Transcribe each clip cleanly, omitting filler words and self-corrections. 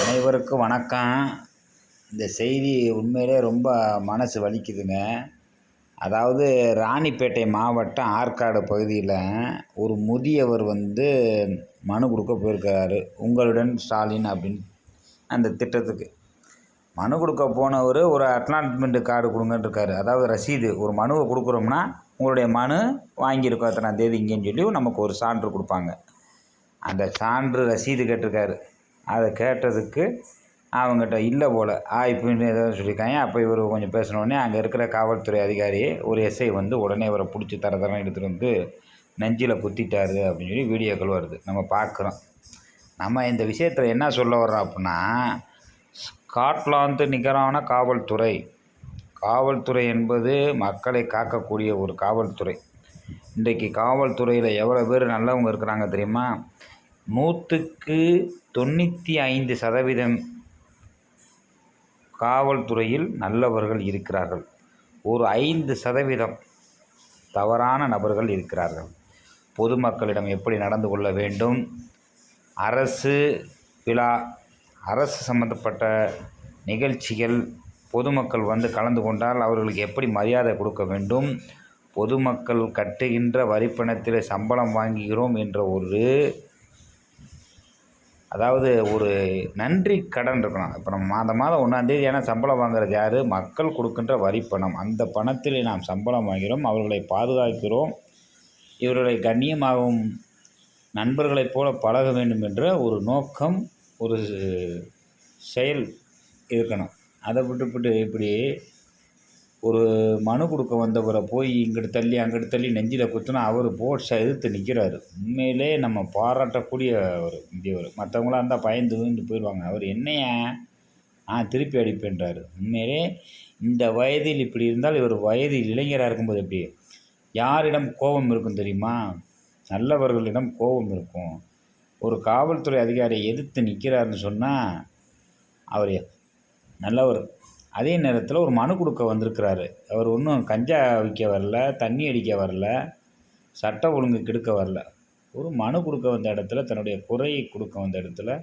அனைவருக்கும் வணக்கம். இந்த செய்தி உண்மையிலே ரொம்ப மனசு வலிக்குதுங்க. அதாவது ராணிப்பேட்டை மாவட்டம் ஆற்காடு பகுதியில் ஒரு முதியவர் மனு கொடுக்க போயிருக்காரு. உங்களுடன் ஸ்டாலின் அப்படின்னு அந்த திட்டத்துக்கு மனு கொடுக்க போனவர் ஒரு அட்லாட்மெண்ட் கார்டு கொடுங்கன்னு இருக்காரு. அதாவது ரசீது, ஒரு மனுவை கொடுக்குறோம்னா உங்களுடைய மனு வாங்கியிருக்கோம் எத்தனாம் தேதி இங்கேன்னு சொல்லி நமக்கு ஒரு சான்று கொடுப்பாங்க. அந்த சான்று ரசீது கேட்டிருக்காரு. அதை கேட்டதுக்கு அவங்ககிட்ட இல்லை போல் இப்படின்னு ஏதாவது சொல்லியிருக்காங்க. அப்போ இவர் கொஞ்சம் பேசினோடனே அங்கே இருக்கிற காவல்துறை அதிகாரி ஒரு எஸ்ஐ உடனே இவரை பிடிச்சி தரம் எடுத்துகிட்டு நெஞ்சில் குத்திட்டாரு அப்படின்னு சொல்லி வீடியோக்கள் வருது, நம்ம பார்க்குறோம். நம்ம இந்த விஷயத்தில் என்ன சொல்ல வர்றோம் அப்படின்னா, ஸ்காட்லாந்து நிகரான காவல்துறை. காவல்துறை என்பது மக்களை காக்கக்கூடிய ஒரு காவல்துறை. இன்றைக்கு காவல்துறையில் எவ்வளோ பேர் நல்லவங்க இருக்கிறாங்க தெரியுமா? 100க்கு 95% காவல்துறையில் நல்லவர்கள் இருக்கிறார்கள். ஒரு 5% தவறான நபர்கள் இருக்கிறார்கள். பொதுமக்களிடம் எப்படி நடந்து கொள்ள வேண்டும், அரசு விழா, அரசு சம்பந்தப்பட்ட நிகழ்ச்சிகள், பொதுமக்கள் கலந்து கொண்டால் அவர்களுக்கு எப்படி மரியாதை கொடுக்க வேண்டும், பொதுமக்கள் கட்டுகின்ற வரிப்பணத்தில் சம்பளம் வாங்குகிறோம் என்ற ஒரு நன்றி கடன் இருக்கணும். இப்போ நம்ம மாதம் 1ஆம் தேதி சம்பளம் வாங்குறது யார்? மக்கள் கொடுக்கின்ற வரிப்பணம். அந்த பணத்தில் நாம் சம்பளம் வாங்கிறோம், அவர்களை பாதுகாக்கிறோம், இவர்களை கண்ணியமாகவும் நண்பர்களைப் போல பழக வேண்டும் என்ற ஒரு நோக்கம், ஒரு செயல் இருக்கணும். அதை விட்டுவிட்டு இப்படி ஒரு மனு கொடுக்க வந்தவரை போய் இங்கிட்டு தள்ளி அங்கிட்டு தள்ளி நெஞ்சில் குத்துனா அவர் போர்ட்ஸை எதிர்த்து நிற்கிறாரு. உண்மையிலே நம்ம பாராட்டக்கூடிய ஒரு முதியவர். மற்றவங்களாம் இருந்தால் பயந்து போயிடுவாங்க. அவர் என்னையா திருப்பி அடிப்பேன்றார். உண்மையிலே இந்த வயதில் இப்படி இருந்தால் இவர் வயதில் இளைஞராக இருக்கும்போது எப்படி யாரிடம் கோபம் இருக்கும் தெரியுமா? நல்லவர்களிடம் கோபம் இருக்கும். ஒரு காவல்துறை அதிகாரியை எதிர்த்து நிற்கிறாருன்னு சொன்னால் அவர் நல்லவர். அதே நேரத்தில் ஒரு மனு கொடுக்க வந்திருக்கிறாரு. அவர் ஒன்றும் கஞ்சா விற்க வரல, தண்ணி அடிக்க வரல, சட்ட ஒழுங்கு கெடுக்க வரல. ஒரு மனு கொடுக்க வந்த இடத்துல, தன்னுடைய குறையை கொடுக்க வந்த இடத்துல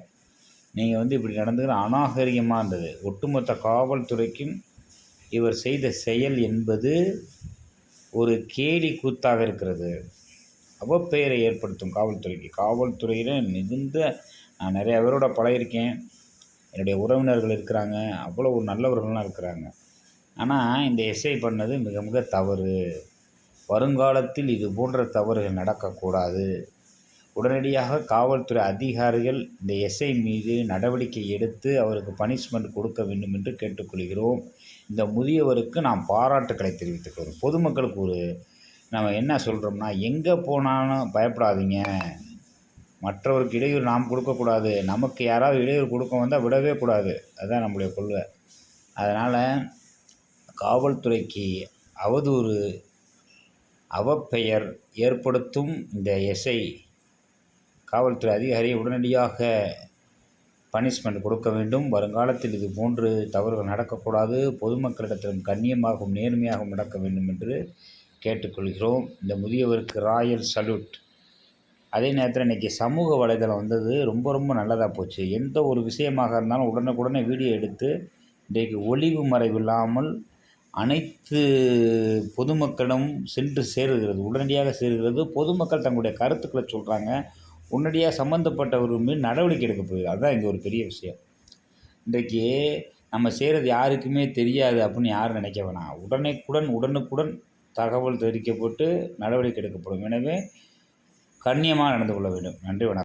நீங்கள் இப்படி நடந்துக்கிற அநாகரிகமாக இருந்தது. ஒட்டுமொத்த காவல்துறைக்கும் இவர் செய்த செயல் என்பது ஒரு கேலி கூத்தாக இருக்கிறது. அவப்பெயரை ஏற்படுத்தும் காவல்துறைக்கு. காவல்துறையில் நான் நிறையா பேரோட பழகிருக்கேன். என்னுடைய உறவினர்கள் இருக்கிறாங்க, அவ்வளோ ஒரு நல்லவர்கள்லாம் இருக்கிறாங்க. ஆனால் இந்த எஸ்ஐ பண்ணது மிக மிக தவறு. வருங்காலத்தில் இது போன்ற தவறுகள் நடக்கக்கூடாது. உடனடியாக காவல்துறை அதிகாரிகள் இந்த எஸ்ஐ மீது நடவடிக்கை எடுத்து அவருக்கு பனிஷ்மெண்ட் கொடுக்க வேண்டும் என்று கேட்டுக்கொள்கிறோம். இந்த முதியவருக்கு நாம் பாராட்டுக்களை தெரிவித்துக்கிறோம். பொதுமக்களுக்கு நம்ம என்ன சொல்கிறோம்னா, எங்கே போனாலும் பயப்படாதீங்க, மற்றவருக்கு இடையூறு நாம் கொடுக்கக்கூடாது, நமக்கு யாராவது இடையூறு கொடுக்க வந்தால் விடவே கூடாது. அதுதான் நம்முடைய கொள்கை. அதனால் காவல்துறைக்கு அவதூறு, அவப்பெயர் ஏற்படுத்தும் இந்த எஸ்ஐ காவல்துறை அதிகாரியை உடனடியாக பனிஷ்மெண்ட் கொடுக்க வேண்டும். வருங்காலத்தில் இது போன்று தவறுகள் நடக்கக்கூடாது. பொதுமக்களிடத்திலும் கண்ணியமாகவும் நேர்மையாகவும் நடக்க வேண்டும் என்று கேட்டுக்கொள்கிறோம். இந்த முதியவருக்கு ராயல் சல்யூட். அதே நேரத்தில் இன்றைக்கி சமூக வலைதளம் ரொம்ப ரொம்ப நல்லதாக போச்சு. எந்த ஒரு விஷயமாக இருந்தாலும் உடனுக்குடனே வீடியோ எடுத்து இன்றைக்கு ஒளிவு மறைவில்லாமல் அனைத்து பொதுமக்களிடம் சென்று சேருகிறது, உடனடியாக சேருகிறது. பொதுமக்கள் தங்களுடைய கருத்துக்களை சொல்கிறாங்க. உடனடியாக சம்மந்தப்பட்டவர்கள் மீது நடவடிக்கை எடுக்க போகுது. அதுதான் இங்கே ஒரு பெரிய விஷயம். இன்றைக்கி நம்ம செய்கிறது யாருக்குமே தெரியாது அப்படின்னு யாரும் நினைக்க வேணாம். உடனுக்குடன் தகவல் தெரிவிக்கப்பட்டு நடவடிக்கை எடுக்கப்படும். எனவே கண்ணியமாக நடந்து கொள்ள வேண்டும். நன்றி, வணக்கம்.